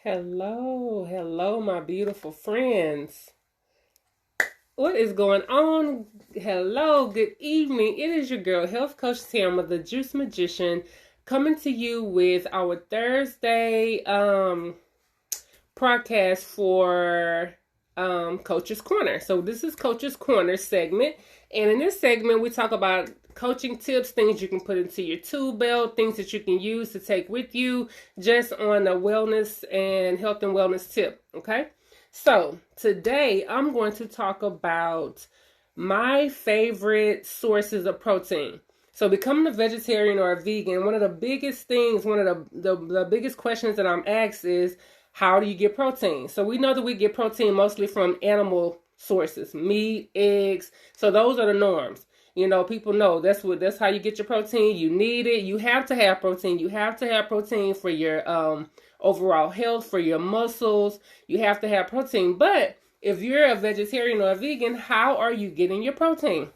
Hello, hello, my beautiful friends. What is going on? Hello, good evening. It is your girl, Health Coach Tamma, the Juice Magician, coming to you with our Thursday podcast for Coach's Corner. So this is Coach's Corner segment, and in this segment, we talk about coaching tips, things you can put into your tool belt, things that you can use to take with you, just on a wellness and health and wellness tip. Okay. So today I'm going to talk about my favorite sources of protein. So becoming a vegetarian or a vegan, one of the biggest things, one of the biggest questions that I'm asked is, how do you get protein? So we know that we get protein mostly from animal sources, meat, eggs. So those are the norms. You know, people know that's how you get your protein. You need it. You have to have protein. You have to have protein for your overall health, for your muscles. You have to have protein. But if you're a vegetarian or a vegan, how are you getting your protein?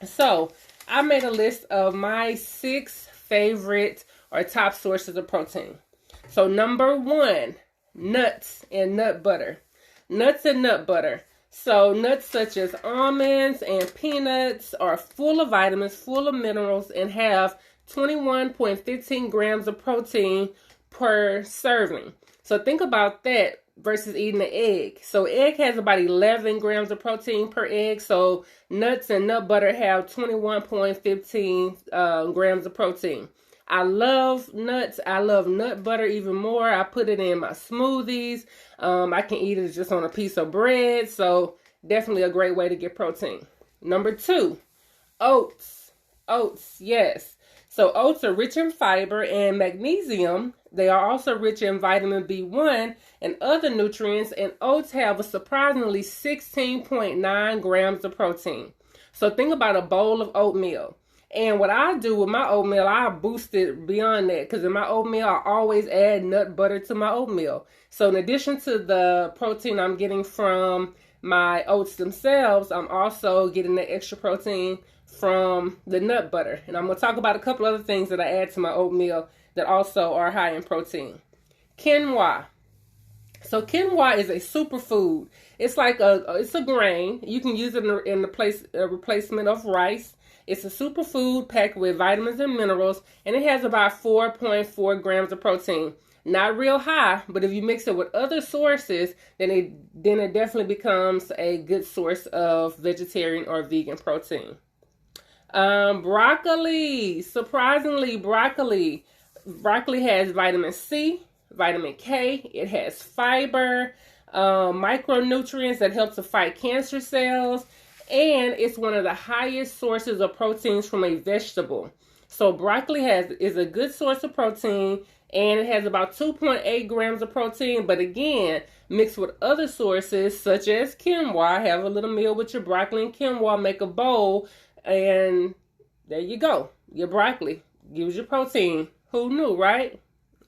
So I made a list of my 6 favorite or top sources of protein. So number 1, nuts and nut butter. Nuts and nut butter. So nuts such as almonds and peanuts are full of vitamins, full of minerals, and have 21.15 grams of protein per serving. So think about that versus eating an egg. So egg has about 11 grams of protein per egg. So nuts and nut butter have 21.15 grams of protein. I love nuts. I love nut butter even more. I put it in my smoothies. I can eat it just on a piece of bread. So definitely a great way to get protein. Number 2, oats. Oats, yes. So oats are rich in fiber and magnesium. They are also rich in vitamin B1 and other nutrients. And oats have a surprisingly 16.9 grams of protein. So think about a bowl of oatmeal. And what I do with my oatmeal, I boost it beyond that, because in my oatmeal, I always add nut butter to my oatmeal. So in addition to the protein I'm getting from my oats themselves, I'm also getting the extra protein from the nut butter. And I'm going to talk about a couple other things that I add to my oatmeal that also are high in protein. Quinoa. So quinoa is a superfood. It's like it's a grain. You can use it in the place replacement of rice. It's a superfood packed with vitamins and minerals, and it has about 4.4 grams of protein. Not real high, but if you mix it with other sources, then it definitely becomes a good source of vegetarian or vegan protein. Broccoli. Surprisingly, broccoli. Broccoli has vitamin C, vitamin K. It has fiber, micronutrients that help to fight cancer cells. And it's one of the highest sources of proteins from a vegetable. So broccoli is a good source of protein, and it has about 2.8 grams of protein. But again, mixed with other sources such as quinoa, have a little meal with your broccoli and quinoa, make a bowl, and there you go. Your broccoli gives you protein. Who knew, right?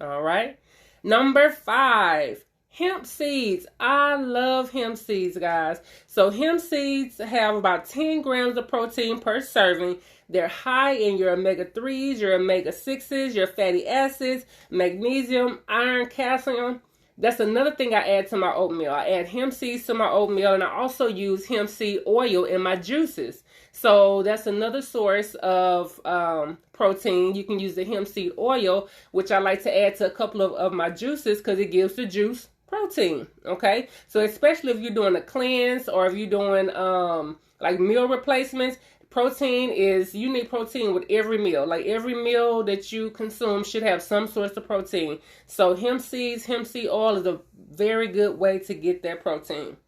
All right. Number 5. Hemp seeds. I love hemp seeds, guys. So hemp seeds have about 10 grams of protein per serving. They're high in your omega-3s, your omega-6s, your fatty acids, magnesium, iron, calcium. That's another thing I add to my oatmeal. I add hemp seeds to my oatmeal, and I also use hemp seed oil in my juices. So that's another source of protein. You can use the hemp seed oil, which I like to add to a couple of my juices because it gives the juice protein. Okay, so especially if you're doing a cleanse or if you're doing like meal replacements, you need protein with every meal. Like every meal that you consume should have some source of protein. So hemp seeds, hemp seed oil is a very good way to get that protein.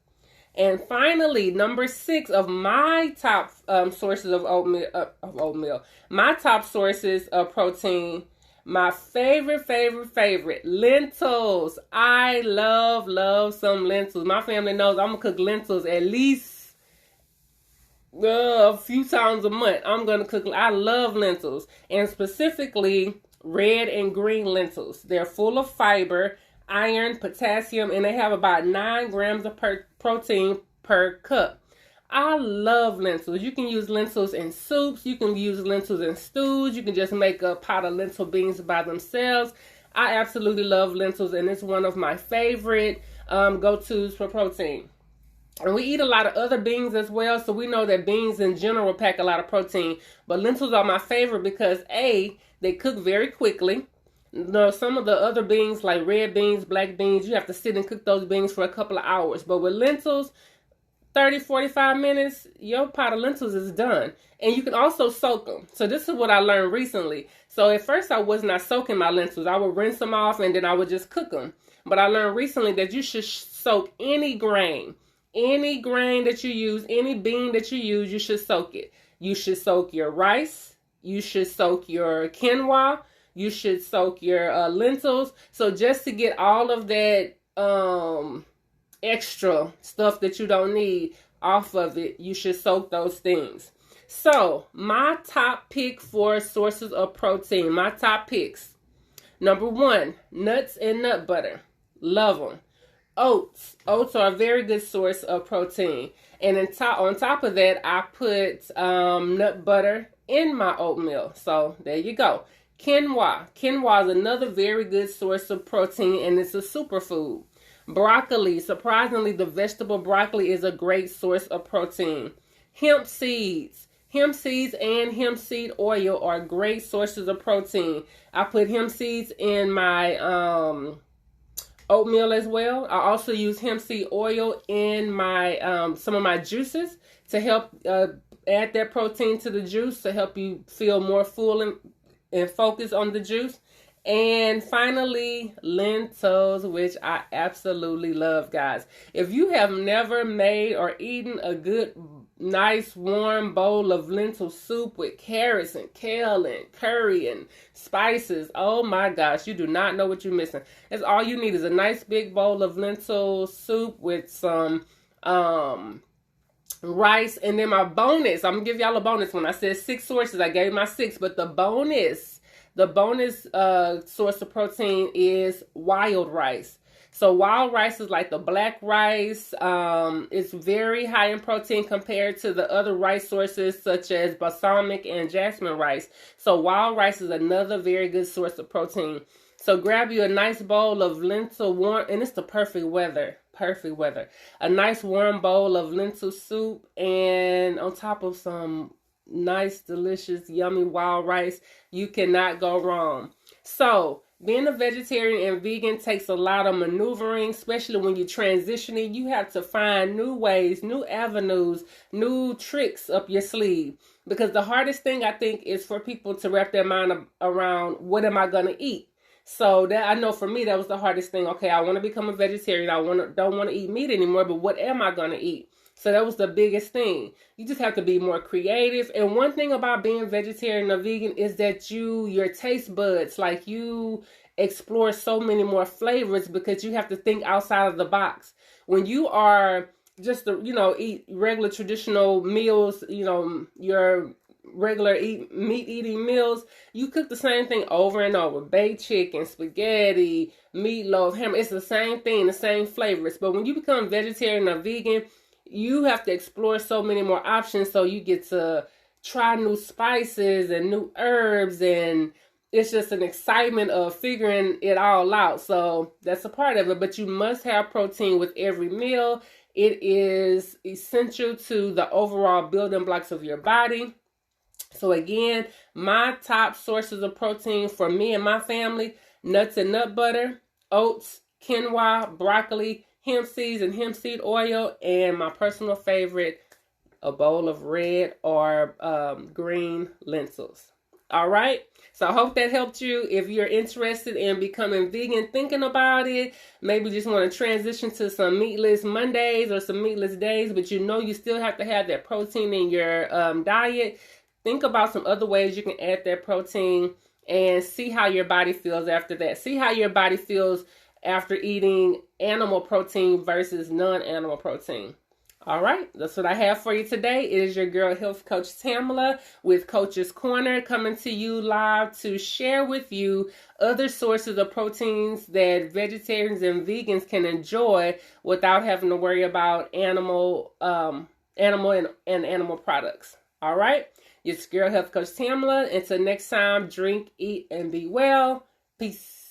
And finally, number 6 of my top sources of oatmeal, my top sources of protein. My favorite, lentils. I love some lentils. My family knows I'm going to cook lentils at least a few times a month. I love lentils. And specifically, red and green lentils. They're full of fiber, iron, potassium, and they have about 9 grams of protein per cup. I love lentils. You can use lentils in soups. You can use lentils in stews. You can just make a pot of lentil beans by themselves. I absolutely love lentils, and it's one of my favorite go-tos for protein. And we eat a lot of other beans as well, so we know that beans in general pack a lot of protein. But lentils are my favorite because A, they cook very quickly. You know, some of the other beans like red beans, black beans, you have to sit and cook those beans for a couple of hours. But with lentils, 30, 45 minutes, your pot of lentils is done. And you can also soak them. So this is what I learned recently. So at first I was not soaking my lentils. I would rinse them off and then I would just cook them. But I learned recently that you should soak any grain. Any grain that you use, any bean that you use, you should soak it. You should soak your rice. You should soak your quinoa. You should soak your lentils. So just to get all of that extra stuff that you don't need off of it, you should soak those things. So my top pick for sources of protein, my top picks. Number 1, nuts and nut butter. Love them. Oats. Oats are a very good source of protein. And on top of that, I put nut butter in my oatmeal. So there you go. Quinoa. Quinoa is another very good source of protein, and it's a superfood. Broccoli. Surprisingly, the vegetable broccoli is a great source of protein. Hemp seeds. Hemp seeds and hemp seed oil are great sources of protein. I put hemp seeds in my oatmeal as well. I also use hemp seed oil in my some of my juices to help add that protein to the juice to help you feel more full and focus on the juice. And finally, lentils, which I absolutely love, guys. If you have never made or eaten a good, nice, warm bowl of lentil soup with carrots and kale and curry and spices, oh my gosh, you do not know what you're missing. That's all you need is a nice big bowl of lentil soup with some rice. And then my bonus, I'm going to give y'all a bonus. When I said 6 sources, I gave my 6, but the bonus source of protein is wild rice. So wild rice is like the black rice. It's very high in protein compared to the other rice sources such as balsamic and jasmine rice. So wild rice is another very good source of protein. So grab you a nice bowl of lentil warm, and it's the perfect weather. Perfect weather. A nice warm bowl of lentil soup, and on top of some nice, delicious, yummy wild rice. You cannot go wrong. So being a vegetarian and vegan takes a lot of maneuvering, especially when you're transitioning. You have to find new ways, new avenues, new tricks up your sleeve. Because the hardest thing, I think, is for people to wrap their mind around, what am I going to eat? So that, I know for me, that was the hardest thing. Okay, I want to become a vegetarian. Don't want to eat meat anymore, but what am I going to eat? So that was the biggest thing. You just have to be more creative. And one thing about being vegetarian or vegan is that your taste buds, like, you explore so many more flavors because you have to think outside of the box. When you are just, eat regular traditional meals, your regular meat eating meals, you cook the same thing over and over. Baked chicken, spaghetti, meatloaf, ham. It's the same thing, the same flavors. But when you become vegetarian or vegan, you have to explore so many more options, so you get to try new spices and new herbs, and it's just an excitement of figuring it all out. So that's a part of it, but you must have protein with every meal. It is essential to the overall building blocks of your body. So again, my top sources of protein for me and my family: nuts and nut butter, oats, quinoa, broccoli, hemp seeds and hemp seed oil, and my personal favorite, a bowl of red or green lentils. All right. So I hope that helped you. If you're interested in becoming vegan, thinking about it, maybe just want to transition to some meatless Mondays or some meatless days, but you still have to have that protein in your diet. Think about some other ways you can add that protein and see how your body feels after that. See how your body feels after eating animal protein versus non-animal protein. All right, that's what I have for you today. It is your girl, Health Coach Tamala, with Coach's Corner, coming to you live to share with you other sources of proteins that vegetarians and vegans can enjoy without having to worry about animal and animal products. All right, it's your girl, Health Coach Tamala. Until next time, drink, eat, and be well. Peace.